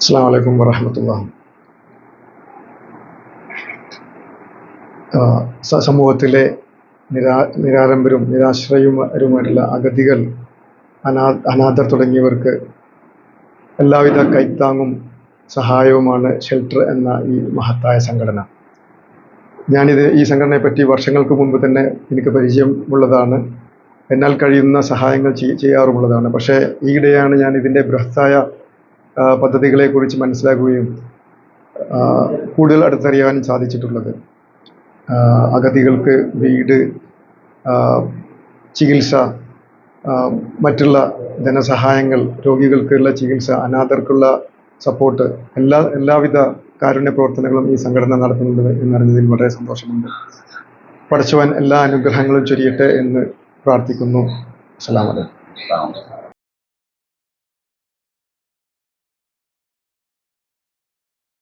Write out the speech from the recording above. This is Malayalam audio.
അസ്സലാമു അലൈക്കും വറഹ്മത്തുള്ളാഹി. സമൂഹത്തിലെ നിരാലംബരും നിരാശ്രയരുമായിട്ടുള്ള അഗതികൾ, അനാഥർ തുടങ്ങിയവർക്ക് എല്ലാവിധ കൈത്താങ്ങും സഹായവുമാണ് ഷെൽട്ടർ എന്ന ഈ മഹത്തായ സംഘടന. ഈ സംഘടനയെ പറ്റി വർഷങ്ങൾക്ക് മുമ്പ് തന്നെ എനിക്ക് പരിചയമുള്ളതാണ്. എന്നാൽ കഴിയുന്ന സഹായങ്ങൾ ചെയ്യാറുമുള്ളതാണ്. പക്ഷേ ഈയിടെയാണ് ഞാൻ ഇതിൻ്റെ ബൃഹത്തായ പദ്ധതികളെക്കുറിച്ച് മനസ്സിലാക്കുകയും കൂടുതൽ അടുത്തറിയാനും സാധിച്ചിട്ടുള്ളത്. അഗതികൾക്ക് വീട്, ചികിത്സ, മറ്റുള്ള ധനസഹായങ്ങൾ, രോഗികൾക്കുള്ള ചികിത്സ, അനാഥർക്കുള്ള സപ്പോർട്ട്, എല്ലാവിധ കാരുണ്യ പ്രവർത്തനങ്ങളും ഈ സംഘടന നടത്തുന്നുണ്ട് എന്നറിഞ്ഞതിൽ വളരെ സന്തോഷമുണ്ട്. പടച്ചവൻ എല്ലാ അനുഗ്രഹങ്ങളും ചൊരിയട്ടെ എന്ന് പ്രാർത്ഥിക്കുന്നു. അസ്സലാമു അലൈക്കും.